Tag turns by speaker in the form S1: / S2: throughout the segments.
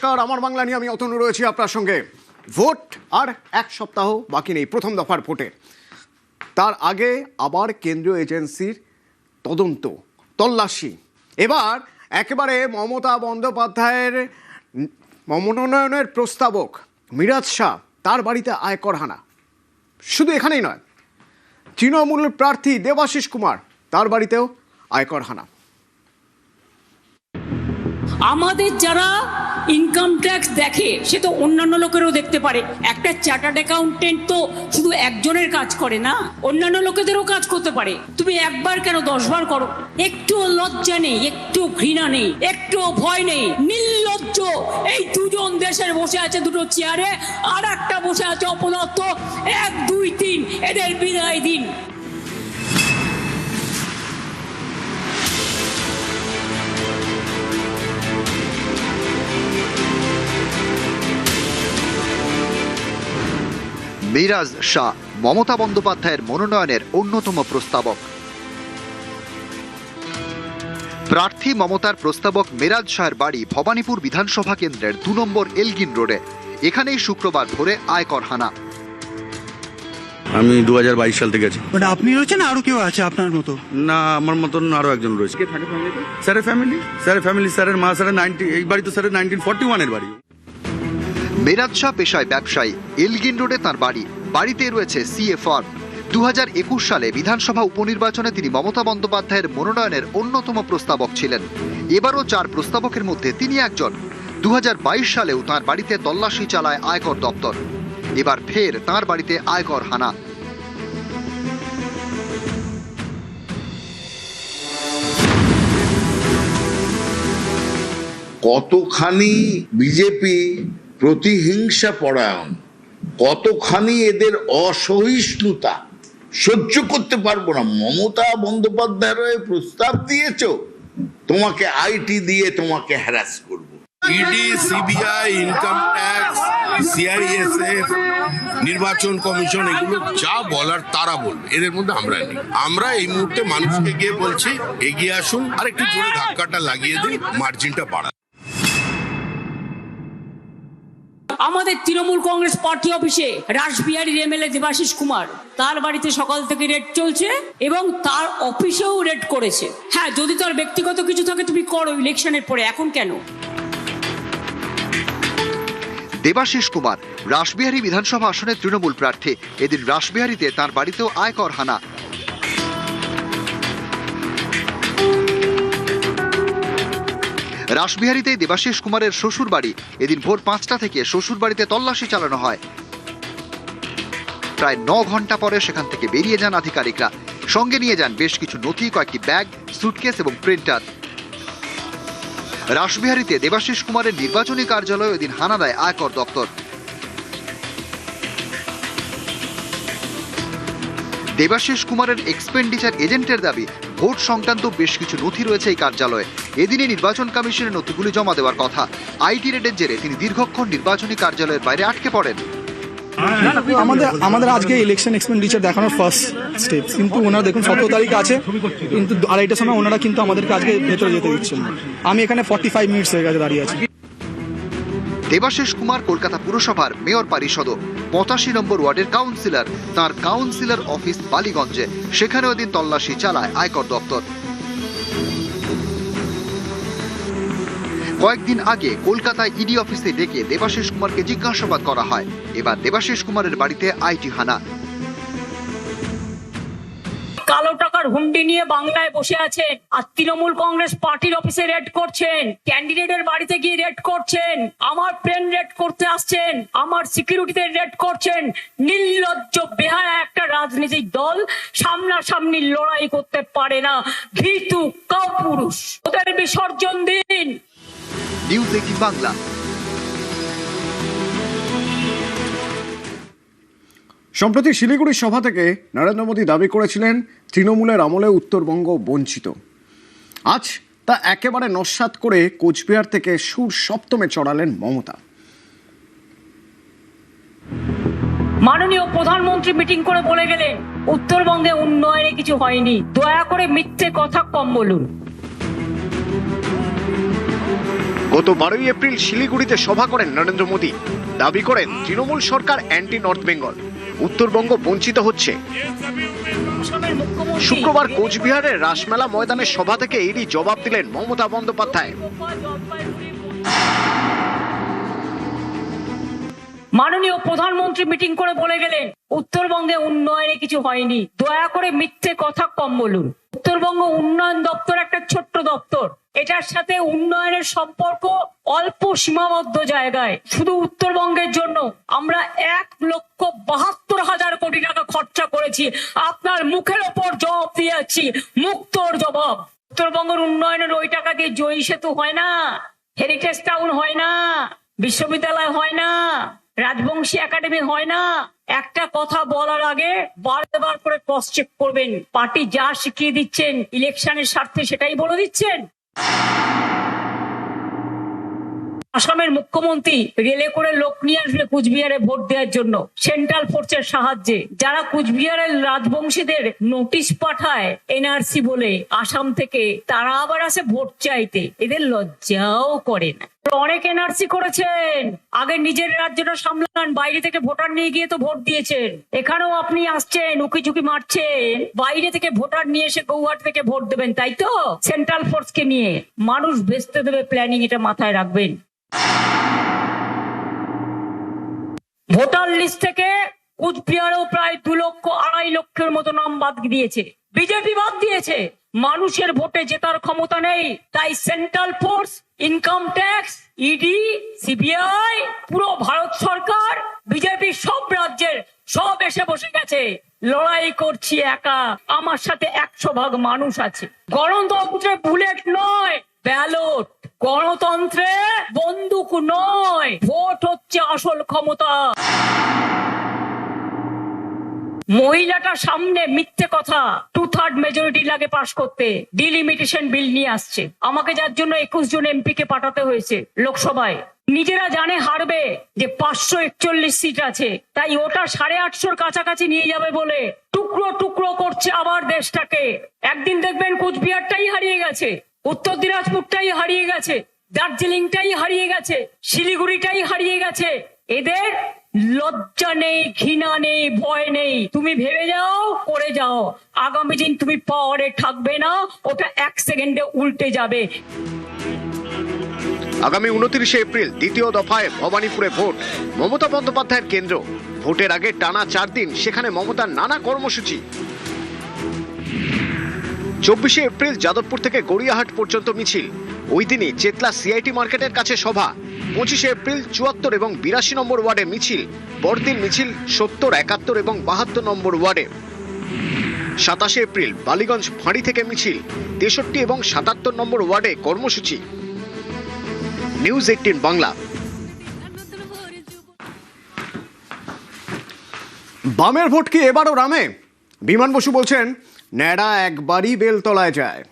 S1: নমস্কার, আমার বাংলা নিয়ে আমি অতনু রয়েছি আপনার সঙ্গে। ভোট আর এক সপ্তাহ বাকি নেই প্রথম দফার ভোটের। তার আগে আবার কেন্দ্রীয় এজেন্সির তদন্ত, তল্লাশি। এবার একেবারে মমতা বন্দ্যোপাধ্যায়ের মনোনয়নের প্রস্তাবক মিরাজ শাহ, তার বাড়িতে আয়কর হানা। শুধু এখানেই নয়, তৃণমূল প্রার্থী দেবাশিস কুমার, তার বাড়িতেও আয়কর হানা।
S2: আমাদের যারা ইনকাম ট্যাক্স দেখে সে তো অন্যান্য লোকেরও দেখতে পারে। একটা চার্টার্ড অ্যাকাউন্টেন্ট তো শুধু একজনের কাজ করে না, অন্যান্য লোকেদেরও কাজ করতে পারে। তুমি একবার কেন 10 বার করো? একটু লজ্জা নেই, একটু ঘৃণা নেই, একটু ভয় নেই, নির্লজ্জ। এই দুজন দেশের বসে আছে দুটো চেয়ারে, আর একটা বসে আছে অপদার্থ। 1, 2, 3 এদের বিদায় দিন।
S3: মিরাজ শাহ মমতা বন্দ্যোপাধ্যায়ের মনোনয়নের অন্যতম প্রস্তাবক। প্রার্থী মমতার প্রস্তাবক মিরাজ শাহের বাড়ি ভবানীপুর বিধানসভা কেন্দ্রের 2 নম্বর এলগিন রোডে। এখানেই শুক্রবার ভোরে আয়কর হানা।
S4: আমি 2022 সাল থেকে আছি।
S5: মানে আপনি রয়েছেন, আরো কেউ আছে আপনার মতো?
S4: না, আমার মতন আরো একজন রয়েছে। স্যারের ফ্যামিলি, স্যারের মা, স্যারের 90, এই বাড়ি তো স্যারের 1941 এর বাড়ি।
S3: মিরাজ শাহ পেশায় ব্যবসায়ী। এলগিন রোডে তার বাড়ি। বাড়িতে রয়েছে সিএ ফর্ম। 2021 সালে বিধানসভা উপনির্বাচনে তিনি মমতা বন্দ্যোপাধ্যায়ের মনোনয়নের অন্যতম প্রস্তাবক ছিলেন। এবারও 4 প্রস্তাবকের মধ্যে তিনি একজন। 2022 সালেও তাঁর বাড়িতে তল্লাশি চালায় আয়কর দপ্তর। এবার ফের তাঁর বাড়িতে আয়কর হানা।
S6: কতখানি বিজেপি প্রতিহিংসা পরায়ণ, কতখানি এদের অসহিষ্ণুতা সহ্য করতে পারবো না। মমতা বন্দ্যোপাধ্যায়ের প্রস্তাব দিয়েছ, তোমাকে আইটি দিয়ে তোমাকে হ্যারাস করবো।
S7: ED, CBI, income tax, CISF, নির্বাচন কমিশন, এগুলো যা বলার তারা বলবে, এদের মধ্যে আমরা নেই। আমরা এই মুহূর্তে মানুষকে গিয়ে বলছি এগিয়ে আসুন, আর একটু জোরে ধাক্কাটা লাগিয়ে দিন, মার্জিনটা বাড়ান।
S2: আমাদের তৃণমূল কংগ্রেস পার্টি অফিসে রাসবিহারীর এমএলএ দেবাশিস কুমার, তার বাড়িতে সকাল থেকে রেড চলছে এবং তার অফিসেও রেড করেছে। হ্যাঁ, যদি তার ব্যক্তিগত কিছু থাকে তুমি করো ইলেকশনের পরে, এখন কেন?
S3: দেবাশিস কুমার রাসবিহারী বিধানসভা আসনের তৃণমূল প্রার্থী। এদিন রাসবিহারীতে তার বাড়িতেও আয়কর হানা। রাসবিহারীতে দেবাশিস কুমারের শ্বশুর বাড়ি। এদিন ভোর 5টা থেকে শ্বশুর বাড়িতে তল্লাশি চালানো হয়। প্রায় 9 ঘন্টা পরে সেখান থেকে বেরিয়ে যান আধিকারিকরা। সঙ্গে নিয়ে যান বেশ কিছু নথি, কয়েকটি ব্যাগ, সুটকেস এবং প্রিন্টার। রাসবিহারীতে দেবাশিস কুমারের নির্বাচনী কার্যালয়ে এদিন হানা দেয় আয়কর দপ্তর। দেবাশিস কুমারের এক্সপেন্ডিচার এজেন্টের দাবি, ভোট সংক্রান্ত বেশ কিছু নথি রয়েছে এই কার্যালয়ে। এদিনে নির্বাচন কমিশনের নথিগুলি জমা দেওয়ার কথা। আইটি রেডের জেরে তিনি দীর্ঘক্ষণ নির্বাচনী কার্যালয়ের বাইরে আটকে পড়েন।
S5: আমাদের আজকে ইলেকশন এক্সপেন্ডিচার দেখানোর ফার্স্ট স্টেপ, কিন্তু ওনারা দেখুন 17 তারিখ আছে, কিন্তু 2:30টার সময় ওনারা কিন্তু আমাদেরকে আজকে ভেতরে যেতে দিচ্ছেন না। আমি এখানে 45 মিনিটস হয়ে গেছে দাঁড়িয়ে আছি।
S3: দেবাশিস কুমার কলকাতা পুরসভার মেয়র পরিষদ 85 নম্বর ওয়ার্ডের কাউন্সিলর। তার কাউন্সিলর অফিস বালিগঞ্জে, সেখানেও এদিন তল্লাশি চালায় আয়কর দপ্তর। কয়েকদিন আগে কলকাতায় ইডি অফিসে ডেকে দেবাশিস কুমারকে জিজ্ঞাসাবাদ করা হয়। এবার দেবাশিস কুমারের বাড়িতে আইটি হানা।
S2: কালো টাকার হুন্ডি নিয়ে বাংলায় বসে আছেন, আর তৃণমূল কংগ্রেস পার্টির অফিসে রেড করছেন, ক্যান্ডিডেটের বাড়িতে গিয়ে রেড করছেন, আমার প্লেন রেড করতে আসছেন, আমার সিকিউরিটিতে রেড করছেন। নির্লজ্জ বেহায়া একটা রাজনৈতিক দল সামনাসামনি লড়াই করতে পারে না। ভীতু কাপুরুষ, ওদের বিসর্জন দিন।
S3: নিউজ 18 বাংলা।
S1: সম্প্রতি শিলিগুড়ির সভা থেকে নরেন্দ্র মোদী দাবি করেছিলেন তৃণমূলের আমলে উত্তরবঙ্গ বঞ্চিত। আজ তা একেবারে নস্যাৎ করে কোচবিহার থেকে সুর সপ্তমে চড়ালেন মমতা।
S2: মাননীয় প্রধানমন্ত্রী মিটিং করে বলে গেলেন উত্তরবঙ্গে উন্নয়নে কিছু হয়নি, দয়া করে মিথ্যে কথা কম বলুন।
S1: গত 12ই এপ্রিল শিলিগুড়িতে সভা করেন নরেন্দ্র মোদী। দাবি করেন তৃণমূল সরকার অ্যান্টি নর্থ বেঙ্গল, উত্তরবঙ্গ বঞ্চিত হচ্ছে। শুক্রবার কোচবিহারের রাসমেলা ময়দানের সভা থেকে এরই জবাব দিলেন মমতা বন্দ্যোপাধ্যায়।
S2: মাননীয় প্রধানমন্ত্রী মিটিং করে বলে গেলেন উত্তরবঙ্গে উন্নয়নে কিছু হয়নি, দয়া করে মিথ্যে কথা কম বলুন। উত্তরবঙ্গ উন্নয়ন দপ্তর একটা ছোট্ট দপ্তর, এটার সাথে উন্নয়নের সম্পর্ক অল্প সীমাবদ্ধ জায়গায়। শুধু উত্তরবঙ্গের জন্য আমরা 1,72,000 কোটি টাকা খরচা করেছি। আপনার মুখের ওপর জবাব দিয়ে যাচ্ছি, মুক্তর জবাব। উত্তরবঙ্গের উন্নয়নের ওই টাকা দিয়ে জয়ী সেতু হয় না, হেরিটেজ টাউন হয় না, বিশ্ববিদ্যালয় হয় না, রাজবংশী একাডেমি হয় না। একটা কথা বলার আগে বারবার করে ক্রস চেক করবেন। পার্টি যা শিখিয়ে দিচ্ছেন ইলেকশনের স্বার্থে সেটাই বলে দিচ্ছেন। আসামের মুখ্যমন্ত্রী রেলে করে লোক নিয়ে আসবে কুচবিহারে ভোট দেওয়ার জন্য সেন্ট্রাল ফোর্সের সাহায্যে। যারা কুচবিহারের রাজবংশীদের নোটিশ পাঠায় এনআরসি বলে আসাম থেকে, তারা আবার আসে ভোট চাইতে। এদের লজ্জাও করে না। অনেক এনআরসি করেছেন, আগে নিজের রাজ্যটা সামলান, বাইরে থেকে ভোটার নিয়ে গিয়ে তো ভোট দিয়েছেন। এখানেও আপনি আসছেন, উকিঝুঁকি মারছেন, বাইরে থেকে ভোটার নিয়ে এসে গৌহাট থেকে ভোট দেবেন, তাই তো? সেন্ট্রাল ফোর্সকে নিয়ে মানুষ ভেস্তে দেবে প্ল্যানিং, এটা মাথায় রাখবেন। ভোটার লিস্ট থেকে কুচবিহারেও প্রায় 2,00,000-2.5 লক্ষের মতো নাম বাদ দিয়েছে, বিজেপি বাদ দিয়েছে। মানুষের ভোটে জেতার ক্ষমতা নেই, তাই central force, income tax, ED, CBI, পুরো ভারত সরকার, বিজেপি সব রাজ্যের সব এসে বসে গেছে। লড়াই করছি একা, আমার সাথে 100 ভাগ মানুষ আছে। গণতন্ত্রে বুলেট নয়, ব্যালট। গণতন্ত্রে বন্দুক নয়, ভোট হচ্ছে আসল ক্ষমতা। মহিলাটা সামনে মিথ্যে কথা, 2/3 মেজরিটি লাগে পাশ করতে। ডিলিমিটেশন বিল নিয়ে আসছে, আমাকে যার জন্য 21 জন এমপি কে পাঠাতে হয়েছে লোকসভায়। নিজেরা জানে হারবে, যে 541 সিট আছে, তাই ওটা 850-র কাছাকাছি নিয়ে যাবে বলে টুকরো টুকরো করছে আবার দেশটাকে। একদিন দেখবেন কুচবিহারটাই হারিয়ে গেছে, উত্তর দিনাজপুরটাই হারিয়ে গেছে, দার্জিলিংটাই হারিয়ে গেছে, শিলিগুড়িটাই হারিয়ে গেছে। এদের লজ্জা নেই, ঘৃণা নেই, ভয় নেই। তুমি ভেবে যাও, করে যাও, আগামী দিন তুমি পাওয়ারে থাকবে না, ওটা 1 সেকেন্ডে উল্টে যাবে।
S1: আগামী 29শে এপ্রিল দ্বিতীয় দফায় ভবানীপুরে ভোট, মমতা বন্দ্যোপাধ্যায়ের কেন্দ্র। ভোটের আগে টানা 4 দিন সেখানে মমতার নানা কর্মসূচি। 24শে এপ্রিল যাদবপুর থেকে গড়িয়াহাট পর্যন্ত মিছিল, ওই দিনই চেতলা সিআইটি মার্কেটের কাছে সভা। 25শে এপ্রিল 74 এবং 82 নম্বর ওয়ার্ডে মিছিল, পরদিন মিছিল 70, 71 এবং 72 নম্বর ওয়ার্ডে। 27শে এপ্রিল বালিগঞ্জ ফাঁড়ি থেকে মিছিল, 63 এবং 77 নম্বর ওয়ার্ডে কর্মসূচি। নিউজ 18 বাংলা। বামের ভোট কি এবারও রামে? বিমান বসু বলছেন, ন্যাড়া একবারই বেলতলায় যায়।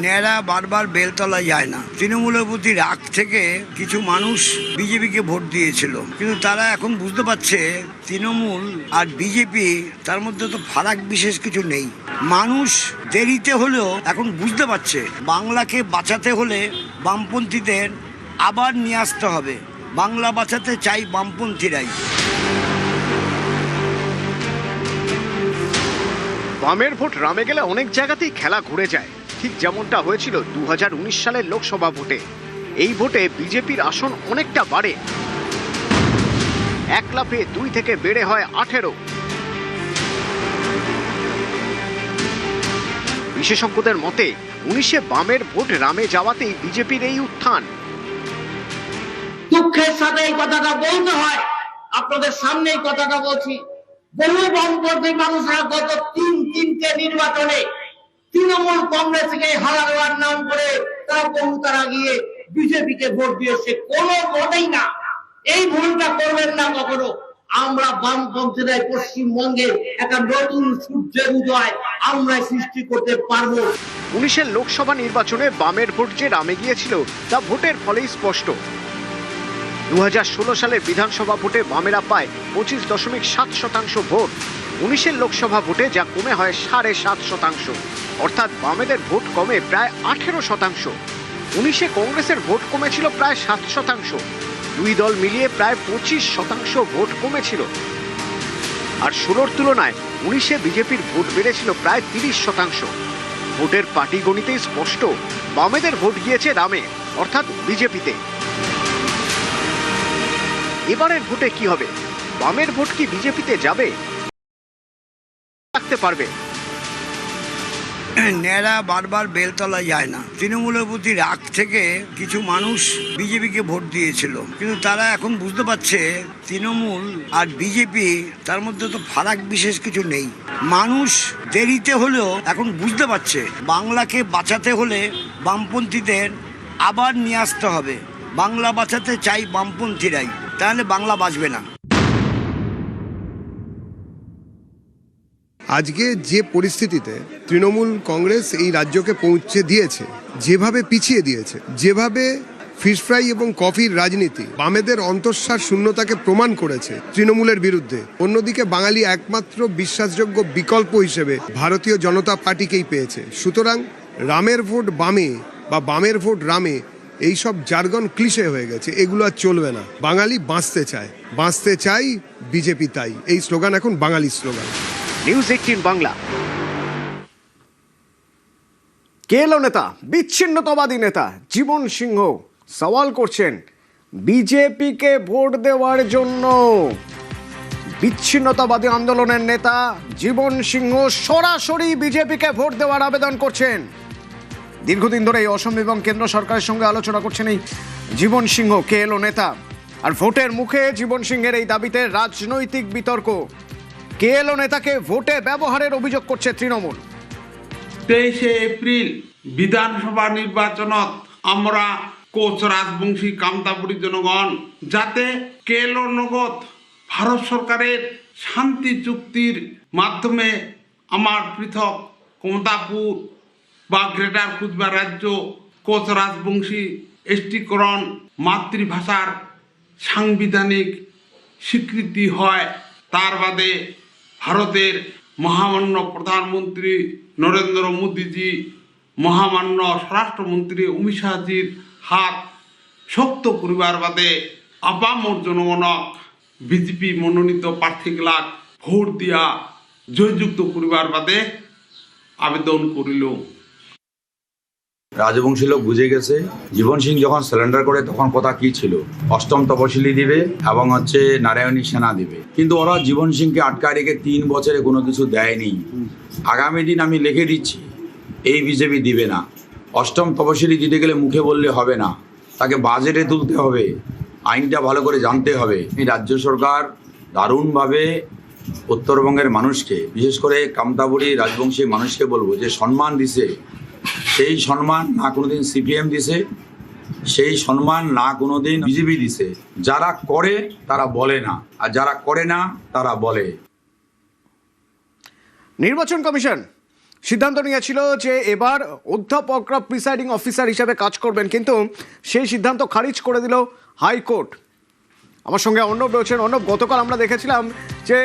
S8: ন্যাড়া বারবার বেলতলায় যায় না। তৃণমূলের প্রতি রাগ থেকে কিছু মানুষ বিজেপিকে ভোট দিয়েছিল, কিন্তু তারা এখন বুঝতে পারছে তৃণমূল আর বিজেপি তার মধ্যে তো ফারাক বিশেষ কিছু নেই। মানুষ দেরিতে হলেও এখন বুঝতে পারছে বাংলাকে বাঁচাতে হলে বামপন্থীদের আবার নিয়ে আসতে হবে। বাংলা বাঁচাতে চাই বামপন্থীরাই।
S1: বামের ভোট রামে গেলে অনেক জায়গাতেই খেলা ঘুরে যায়, ঠিক যেমনটা হয়েছিল 2019 সালের লোকসভা ভোটে। এই ভোটে বিজেপির আসন অনেকটা বাড়ে, 1 লাফে 2 থেকে বেড়ে হয় 18। বিশেষজ্ঞদের মতে 19-এ বামের ভোট রামে যাওয়াতেই বিজেপির এই উত্থান।
S9: দুঃখের সাথে এই কথাটা বলতে হয়, আপনাদের সামনে এই কথাটা বলছি। বহু বামপন্থী মানুষরা গত 3 নির্বাচনে তৃণমূল কংগ্রেসকে হারানোর নাম করে তারা গিয়ে বিজেপিকে ভোট দিয়েছে। কোনো ভোটেই না, এই ভুলটা করবেন না কখনো। আমরা বামপন্থীরাই পশ্চিমবঙ্গে একটা নতুন সূর্যের উদয় আমরা সৃষ্টি করতে পারবো।
S1: 19-এর লোকসভা নির্বাচনে বামের ভোট যে রামে গিয়েছিল তা ভোটের ফলেই স্পষ্ট। 2016 সালের বিধানসভা ভোটে বামেরা পায় 25.7% ভোট। 19 লোকসভা ভোটে যা কমে হয় 7.5%, অর্থাৎ বামেদের ভোট কমে প্রায় 18%। 19 কংগ্রেসের ভোট কমেছিল প্রায় 7%। দুই দল মিলিয়ে প্রায় 25% ভোট কমেছিল। আর 16-র তুলনায় 19 বিজেপির ভোট বেড়েছিল প্রায় 30%। ভোটের পাটিগণিতেই স্পষ্ট বামেদের ভোট গিয়েছে রামে, অর্থাৎ বিজেপিতে। এবারের ভোটে কি হবে? বামের ভোট কি বিজেপিতে যাবে, রাখতে পারবে?
S8: ন্যাড়া বারবার বেলতলা যায় না। তৃণমূলের প্রতি রাগ থেকে কিছু মানুষ বিজেপিকে ভোট দিয়েছিল, কিন্তু তারা এখন বুঝতে পারছে তৃণমূল আর বিজেপি তার মধ্যে তো ফারাক বিশেষ কিছু নেই। মানুষ দেরিতে হলেও এখন বুঝতে পারছে বাংলাকে বাঁচাতে হলে বামপন্থীদের আবার নিয়ে আসতে হবে। বাংলা বাঁচাতে চাই বামপন্থীরাই, তাহলে বাংলা বাঁচবে না।
S10: আজকে যে পরিস্থিতিতে তৃণমূল কংগ্রেস এই রাজ্যকে পৌঁছে দিয়েছে, যেভাবে পিছিয়ে দিয়েছে, যেভাবে ফিশ ফ্রাই এবং কফির রাজনীতি বামেদের অন্তঃসার শূন্যতাকে প্রমাণ করেছে তৃণমূলের বিরুদ্ধে, অন্যদিকে বাঙালি একমাত্র বিশ্বাসযোগ্য বিকল্প হিসেবে ভারতীয় জনতা পার্টিকেই পেয়েছে। সুতরাং রামের ভোট বামে বা বামের ভোট রামে এইসব জার্গন ক্লিশে হয়ে গেছে, এগুলো আর চলবে না। বাঙালি বাঁচতে চাই, বিজেপি তাই। এই স্লোগান এখন বাঙালি স্লোগান।
S1: নিউজ 18 বাংলা। কে এলো নেতা? বিচ্ছিন্নতাবাদী নেতা জীবন সিংহ সওয়াল করছেন বিজেপিকে ভোট দেওয়ার জন্য। বিচ্ছিন্নতাবাদী আন্দোলনের নেতা জীবন সিংহ সরাসরি বিজেপিকে ভোট দেওয়ার আবেদন করছেন। দীর্ঘদিন ধরে অসম এবং কেন্দ্র সরকারের সঙ্গে আলোচনা করছেন এই জীবন সিংহ, কে এলো নেতা। আর ভোটের মুখে জীবন সিংহের এই দাবিতে রাজনৈতিক বিতর্ক। কে এলো নেতাকে ভোটে ব্যবহারের অভিযোগ করছে তৃণমূল।
S11: 23 এপ্রিল বিধানসভা নির্বাচনত আমরা কোচ রাজবংশী কামতাপুরী জনগণ যাতে কে এলো নগদ ভারত সরকারের শান্তি চুক্তির মাধ্যমে আমার পৃথক কমতাপুর বা গ্রেটার কুচবিহার রাজ্য কোচ রাজবংশী এসটিকরণ মাতৃভাষার সাংবিধানিক স্বীকৃতি হয়, তার বাদে ভারতের মহামান্য প্রধানমন্ত্রী নরেন্দ্র মোদীজি, মহামান্য স্বরাষ্ট্রমন্ত্রী অমিত শাহজির হাত শক্ত করিবার বাদে আপামর জনগণক বিজেপি মনোনীত প্রার্থীগিলাক ভোট দিয়া জয়যুক্ত করিবার বাদে আবেদন করিল।
S12: রাজবংশী লোক বুঝে গেছে জীবন সিং যখন সারেন্ডার করে তখন কথা কি ছিল, অষ্টম তপশিলি দিবে এবং নারায়ণী সেনা দিবে, কিন্তু ওরা জীবন সিংকে আটকা রেখে 3 বছরে কোনো কিছু দেয়নি। আগামী দিন আমি লিখে দিচ্ছি এই বিজেপি দিবে না। অষ্টম তপশিলি দিতে গেলে মুখে বললে হবে না, তাকে বাজেটে তুলতে হবে, আইনটা ভালো করে জানতে হবে। এই রাজ্য সরকার দারুণভাবে উত্তরবঙ্গের মানুষকে, বিশেষ করে কামতাপুরী রাজবংশী মানুষকে বলবো যে সম্মান দিছে, সেই সম্মান না কোনোদিন সিপিএম দিছে, সেই সম্মান না কোনোদিন বিজেপি দিছে। যারা করে তারা বলে না, আর যারা করে না তারা বলে।
S1: নির্বাচন কমিশন সিদ্ধান্ত নিয়েছিল যে এবার অধ্যাপকরা প্রিসাইডিং অফিসার হিসেবে কাজ করবেন, কিন্তু সেই সিদ্ধান্ত খারিজ করে দিল হাইকোর্ট। আমার সঙ্গে অর্ণব রয়েছেন। অর্ণব, গতকাল আমরা দেখেছিলাম যে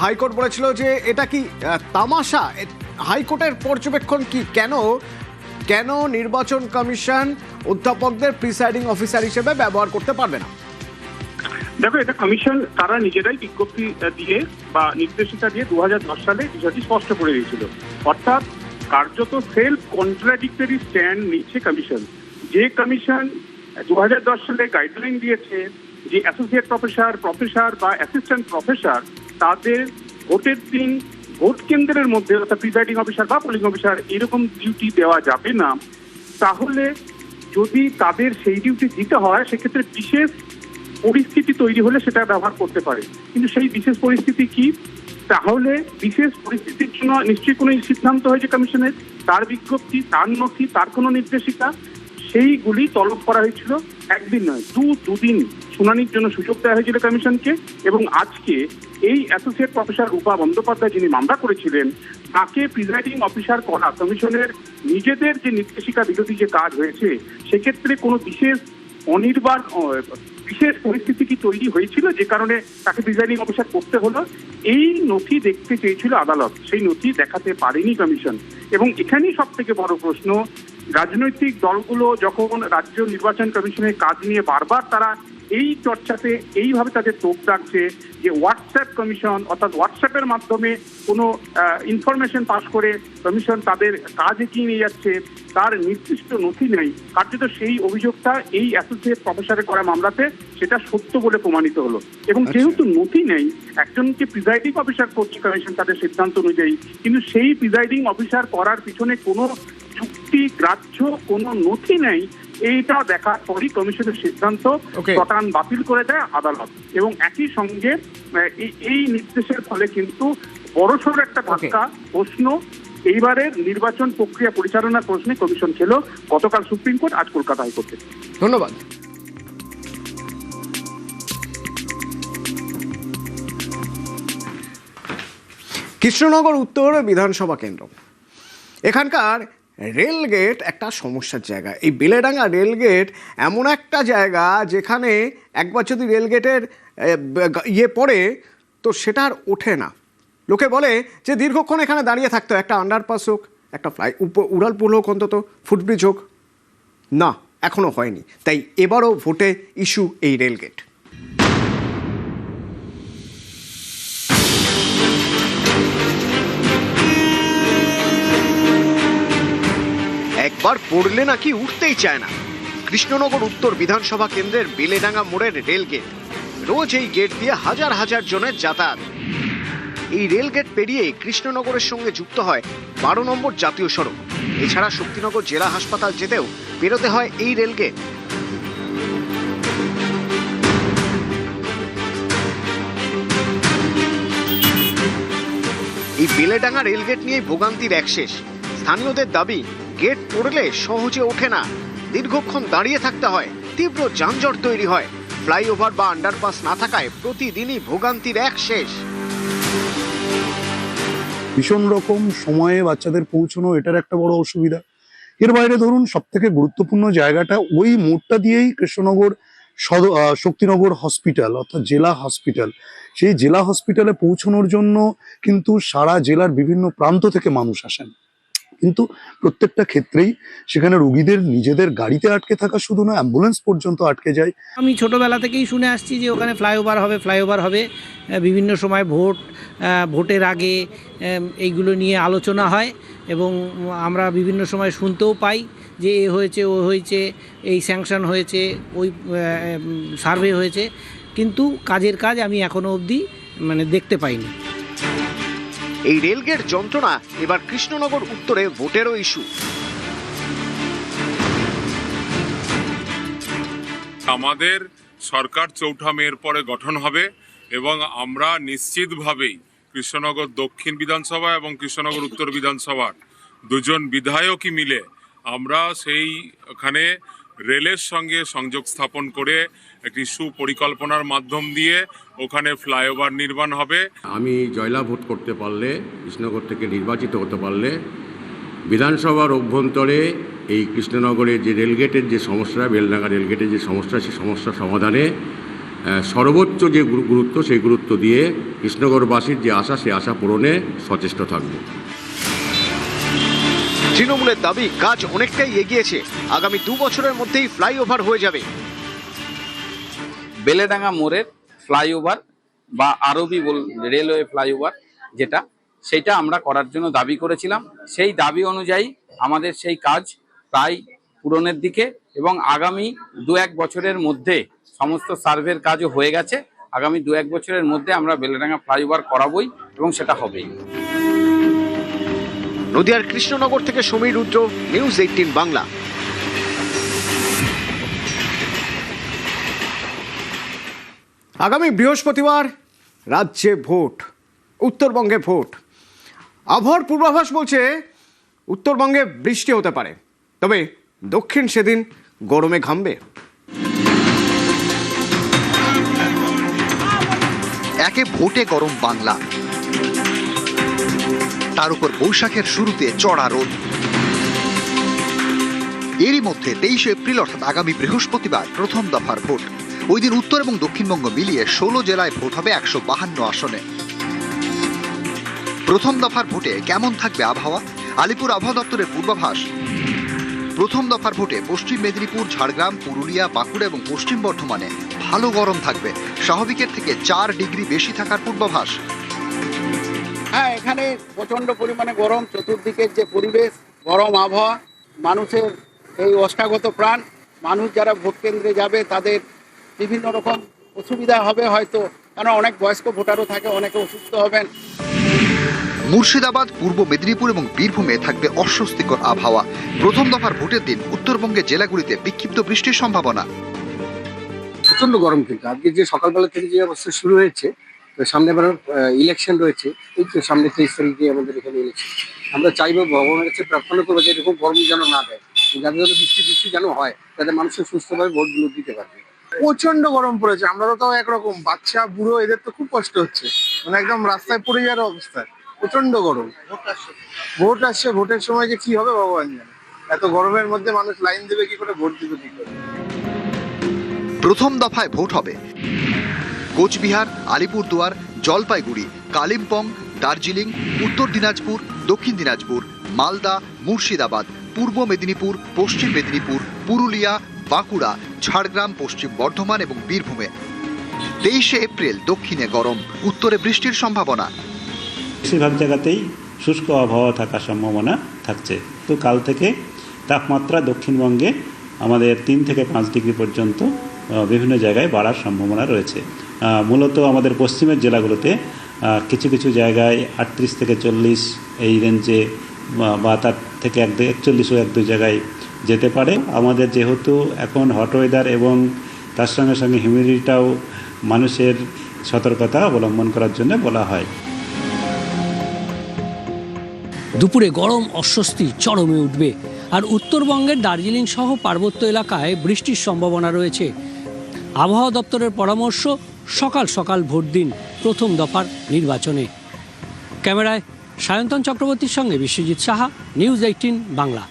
S1: হাইকোর্ট বলেছিল যে এটা কি তামাশা। হাইকোর্টের পর্যবেক্ষণ কি, কেন নির্বাচন কমিশন অধ্যাপকদের প্রিসাইডিং অফিসার হিসেবে ব্যবহার করতে পারবে না?
S13: দেখো, এটা কমিশন তারা নিজেরাই বিজ্ঞপ্তি দিয়ে বা নির্দেশিকা দিয়ে 2010 সালে বিষয়টি স্পষ্ট করে দিয়েছিল। অর্থাৎ কার্যত সেলফ কন্ট্রাডিক্টরি স্ট্যান্ড নিচ্ছে কমিশন। যে কমিশন 2010 সালে গাইডলাইন দিয়েছে যে অ্যাসোসিয়েট প্রফেসর বা অ্যাসিস্ট্যান্ট প্রফেসর তাদের ভোটের দিন ভোট কেন্দ্রের মধ্যে অর্থাৎ প্রিসাইডিং অফিসার বা পোলিং অফিসার এরকম ডিউটি দেওয়া যাবে না, তাহলে যদি তাদের সেই ডিউটি দিতে হয় সেক্ষেত্রে বিশেষ পরিস্থিতি তৈরি হলে সেটা ব্যবহার করতে পারে। কিন্তু সেই বিশেষ পরিস্থিতি কি? তাহলে বিশেষ পরিস্থিতির জন্য নিশ্চয়ই কোনো সিদ্ধান্ত হয়েছে কমিশনের, তার বিজ্ঞপ্তি, তার নথি, তার কোনো নির্দেশিকা, সেইগুলি তলব করা হয়েছিল। একদিন নয়, দুদিন শুনানির জন্য সুযোগ দেওয়া হয়েছিল কমিশনকে। এবং আজকে এই অ্যাসোসিয়েট প্রফেসর রূপা বন্দ্যোপাধ্যায় যিনি মামলা করেছিলেন, তাকে প্রিসাইডিং অফিসার করা কমিশনের নিজেদের যে নির্দেশিকা বিরোধী যে কাজ হয়েছে, সেক্ষেত্রে কোনো বিশেষ অনির্বাণ বিশেষ পরিস্থিতি কি তৈরি হয়েছিল যে কারণে তাকে প্রিজাইডিং অফিসার করতে হলো? এই নথি দেখতে চেয়েছিল আদালত, সেই নথি দেখাতে পারেনি কমিশন। এবং এখানেই সব থেকে বড় প্রশ্ন, রাজনৈতিক দলগুলো যখন রাজ্য নির্বাচন কমিশনের কাজ নিয়ে বারবার তারা এই চর্চাতে এইভাবে তাদের তোপ ডাকছে যে হোয়াটসঅ্যাপ কমিশন, অর্থাৎ হোয়াটসঅ্যাপের মাধ্যমে কোনো ইনফরমেশন পাস করে কমিশন তাদের কাজ এগিয়ে নিয়ে যাচ্ছে, তার নির্দিষ্ট নথি নেই। কার্যত সেই অভিযোগটা এই অ্যাসোসিয়েট প্রফেসরের করা মামলাতে সেটা সত্য বলে প্রমাণিত হলো। এবং যেহেতু নথি নেই, একজনকে প্রিজাইডিং অফিসার করছে কমিশন তাদের সিদ্ধান্ত অনুযায়ী, কিন্তু সেই প্রিজাইডিং অফিসার করার পিছনে কোনো চুক্তি গ্রাহ্য কোনো নথি নেই, এইটা দেখার পরই কমিশনের সিদ্ধান্ত চটান বাতিল করে দেয় আদালত। এবং একই সঙ্গে এই নির্দেশের ফলে কিন্তু বড়সড় একটা ধাক্কা প্রশ্ন এইবারের নির্বাচন প্রক্রিয়া পরিচালনার প্রশ্নে কমিশন খেলো গতকাল সুপ্রিম কোর্ট, আজ কলকাতা হাইকোর্টে।
S1: ধন্যবাদ। কৃষ্ণনগর উত্তর বিধানসভা কেন্দ্র, এখানকার রেলগেট একটা সমস্যার জায়গা। এই বেলেডাঙ্গা রেলগেট এমন একটা জায়গা যেখানে একবার যদি রেলগেটের পড়ে তো সেটা আর ওঠে না। লোকে বলে যে দীর্ঘক্ষণ এখানে দাঁড়িয়ে থাকতো, একটা আন্ডারপাস হোক, একটা উড়াল পুল হোক, অন্তত ফুটব্রিজ হোক, না এখনও হয়নি। তাই এবারও ভোটে ইস্যু এই রেলগেট। একবার পড়লে নাকি উঠতেই চায় না। কৃষ্ণনগর উত্তর বিধানসভা কেন্দ্রের বেলেডাঙ্গা মোড়ের রেলগেট, রোজ এই গেট দিয়ে হাজার হাজার জনের যাতায়াত। এই রেলগেট পেরিয়ে কৃষ্ণনগরের সঙ্গে যুক্ত হয় 12 নম্বর জাতীয় সড়ক। এছাড়া শক্তিনগর জেলা হাসপাতাল যেতেও পেরোতে হয় এই রেলগেট। এই বেলেডাঙ্গা রেলগেট নিয়ে ভোগান্তির এক শেষ। স্থানীয়দের দাবি, গেট পড়লে সহজে ওঠে না, দীর্ঘক্ষণ দাঁড়িয়ে থাকতে হয়, তীব্র যানজট তৈরি হয়, ফ্লাইওভার বা আন্ডারপাস না থাকায় প্রতিদিনই ভোগান্তির এক শেষ।
S14: ভীষণ রকম সময়ে বাচ্চাদের পৌঁছানো, এটার একটা বড় অসুবিধা। এর বাইরে ধরুন সব থেকে গুরুত্বপূর্ণ জায়গাটা ওই মোড়টা দিয়েই কৃষ্ণনগর শক্তিনগর হসপিটাল অর্থাৎ জেলা হসপিটাল, সেই জেলা হসপিটালে পৌঁছানোর জন্য কিন্তু সারা জেলার বিভিন্ন প্রান্ত থেকে মানুষ আসেন। কিন্তু প্রত্যেকটা ক্ষেত্রেই সেখানে রোগীদের নিজেদের গাড়িতে আটকে থাকা শুধু না, অ্যাম্বুলেন্স পর্যন্ত আটকে যায়।
S15: আমি ছোটবেলা থেকেই শুনে আসছি যে ওখানে ফ্লাইওভার হবে। বিভিন্ন সময় ভোটের আগে এইগুলো নিয়ে আলোচনা হয় এবং আমরা বিভিন্ন সময় শুনতেও পাই যে এ হয়েছে, ও হয়েছে, এই স্যাংশন হয়েছে, ওই সার্ভে হয়েছে, কিন্তু কাজের কাজ আমি এখনো অবধি দেখতে পাইনি।
S1: এই রেলগেট যন্ত্রণা এবার কৃষ্ণনগর উত্তরে ভোটেরও ইস্যু।
S16: আমাদের সরকার 4 মের পরে গঠন হবে এবং আমরা নিশ্চিতভাবেই কৃষ্ণনগর দক্ষিণ বিধানসভা এবং কৃষ্ণনগর উত্তর বিধানসভার দুজন বিধায়কই মিলে আমরা সেইখানে রেলের সঙ্গে সংযোগ স্থাপন করে একটি সুপরিকল্পনার মাধ্যম দিয়ে ওখানে ফ্লাইওভার নির্মাণ হবে।
S17: আমি জয়লাভ ভোট করতে পারলে, কৃষ্ণনগর থেকে নির্বাচিত হতে পারলে বিধানসভার অভ্যন্তরে এই কৃষ্ণনগরের যে রেলগেটের যে সমস্যা, বেলডাঙ্গা রেলগেটের যে সমস্যা, সেই সমস্যা সমাধানে সর্বোচ্চ যে গুরুত্ব, সেই গুরুত্ব দিয়ে কৃষ্ণনগরবাসীর যে আশা, সেই আশা পূরণে সচেষ্ট থাকব।
S1: তৃণমূলের দাবি, কাজ অনেকটাই এগিয়েছে, আগামী 2 বছরের মধ্যেই ফ্লাইওভার হয়ে যাবে।
S18: বেলেডাঙ্গা মোড়ের ফ্লাইওভার বা আরবি রেলওয়ে ফ্লাইওভার সেটা আমরা করার জন্য দাবি করেছিলাম। সেই দাবি অনুযায়ী আমাদের সেই কাজ প্রায় পূরণের দিকে এবং আগামী 2-1 বছরের মধ্যে সমস্ত সার্ভের কাজও হয়ে গেছে। আগামী 2-1 বছরের মধ্যে আমরা বেলেডাঙ্গা ফ্লাইওভার করাবই এবং সেটা হবেই।
S1: নদিয়ার কৃষ্ণনগর থেকে সমীর রুদ্র, নিউজ 18 বাংলা। আগামী বৃহস্পতিবার রাজ্যে ভোট, উত্তরবঙ্গে ভোট। আবহাওয়ার পূর্বাভাস বলছে উত্তরবঙ্গে বৃষ্টি হতে পারে, তবে দক্ষিণ সেদিন গরমে ঘামবে।
S3: একে ভোটে গরম বাংলা, তার উপর বৈশাখের শুরুতে চড়া রোদ। এরই মধ্যে 23 এপ্রিল অর্থাৎ আগামী বৃহস্পতিবার প্রথম দফার ভোট। ওই দিন উত্তর এবং দক্ষিণবঙ্গ মিলিয়ে 16 জেলায় ভোট হবে 152 আসনে। প্রথম দফার ভোটে কেমন থাকবে আবহাওয়া? আলিপুর আবহাওয়া দপ্তরের পূর্বাভাস, প্রথম দফার ভোটে পশ্চিম মেদিনীপুর, ঝাড়গ্রাম, পুরুলিয়া, বাঁকুড়া এবং পশ্চিম বর্ধমানে ভালো গরম থাকবে, স্বাভাবিকের থেকে 4 ডিগ্রি বেশি থাকার পূর্বাভাস।
S18: হ্যাঁ, এখানে প্রচন্ড পরিমাণে গরম, চতুর্দিকের যে পরিবেশ, গরম আবহাওয়া, মানুষের এই অষ্টাগত প্রাণ, মানুষ যারা ভোট কেন্দ্রে যাবে তাদের বিভিন্ন রকম অসুবিধা হবে হয়তো, কারণ অনেক বয়স্ক ভোটারও থাকে, অনেকে অসুস্থ হবেন।
S3: মুর্শিদাবাদ, পূর্ব মেদিনীপুর এবং বীরভূমে থাকবে অস্বস্তিকর আবহাওয়া। প্রথম দফার ভোটের দিন উত্তরবঙ্গের জেলাগুলিতে বিক্ষিপ্ত বৃষ্টির সম্ভাবনা।
S19: প্রচন্ড গরম, কিন্তু আজকে যে সকালবেলা থেকে যে অবস্থা শুরু হয়েছে, তো সামনে আবার ইলেকশন রয়েছে, এই তো সামনে 23 তারিখে আমাদের এখানে ইলেকশন। আমরা চাইবো, ভগবানের কাছে প্রার্থনা করবো যে এরকম গরম যেন না দেয়, যাতে যাতে বৃষ্টি যেন হয়, যাতে মানুষের সুস্থভাবে ভোটগুলো দিতে পারবে।
S5: প্রচন্ড গরম পড়েছে, আমরা তো তাও একরকম, বাচ্চা বুড়ো এদের তো খুব কষ্ট হচ্ছে, মানে একদম রাস্তায় পড়ে যাওয়ার অবস্থা। প্রচন্ড গরম, ভোট আসছে, ভোটের সময় যে কি হবে ভগবান জানে। এত গরমের মধ্যে মানুষ লাইন দেবে কি করে, ভোট দিবে কি করে।
S3: প্রথম দফায় ভোট হবে কোচবিহার, আলিপুরদুয়ার, জলপাইগুড়ি, কালিম্পং, দার্জিলিং, উত্তর দিনাজপুর, দক্ষিণ দিনাজপুর, মালদা, মুর্শিদাবাদ, পূর্ব মেদিনীপুর, পশ্চিম মেদিনীপুর, পুরুলিয়া, বাঁকুড়া, ঝাড়গ্রাম, পশ্চিম বর্ধমান এবং বীরভূমে। 23 এপ্রিল দক্ষিণে গরম, উত্তরে বৃষ্টির সম্ভাবনা।
S20: বেশিরভাগ জায়গাতেই শুষ্ক আবহাওয়া থাকার সম্ভাবনা থাকছে। তো কাল থেকে তাপমাত্রা দক্ষিণবঙ্গে আমাদের 3 থেকে 5 ডিগ্রি পর্যন্ত বিভিন্ন জায়গায় বাড়ার সম্ভাবনা রয়েছে। মূলত আমাদের পশ্চিমের জেলাগুলোতে কিছু কিছু জায়গায় 38 থেকে 40 এই রেঞ্জে বা তার থেকে 41ও 1-2 জায়গায় যেতে পারে। আমাদের যেহেতু এখন হট ওয়েদার এবং তার সঙ্গে সঙ্গে হিউমিডিটিটাও মানুষের সতর্কতা অবলম্বন করার জন্য বলা হয়।
S21: দুপুরে গরম অস্বস্তি চরমে উঠবে, আর উত্তরবঙ্গের দার্জিলিং সহ পার্বত্য এলাকায় বৃষ্টির সম্ভাবনা রয়েছে। আবহাওয়া দপ্তরের পরামর্শ, সকাল সকাল ভোট দিন প্রথম দফার নির্বাচনে। ক্যামেরায় সায়ন্তন চক্রবর্তীর সঙ্গে বিশ্বজিৎ সাহা, নিউজ 18 বাংলা।